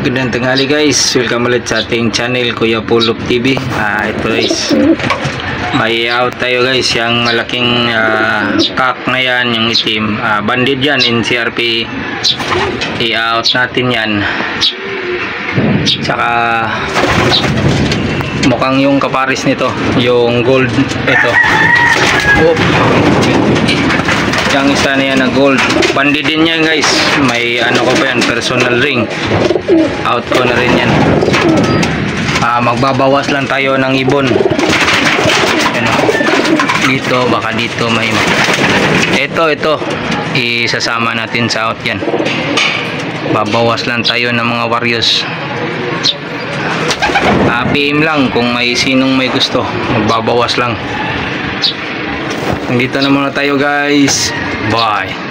Magandang tanghali guys, welcome ulit sa ating channel Kuya Pulop TV. Ito guys, may out tayo guys, yung malaking cock na yan, yung itim, banded yan, NCRP. I-out natin yan. Tsaka mukhang yung kaparis nito, yung gold, ito. Yung isa na yan na gold, banded din yan guys. May ano ko pa yan, personal ring. Out ko na rin yan. Magbabawas lang tayo ng ibon. Ano, dito, baka dito may ito isasama natin sa out yan. Babawas lang tayo ng mga Warriors. PM lang kung may sinong may gusto, magbabawas lang. Dito na muna tayo guys. Bye.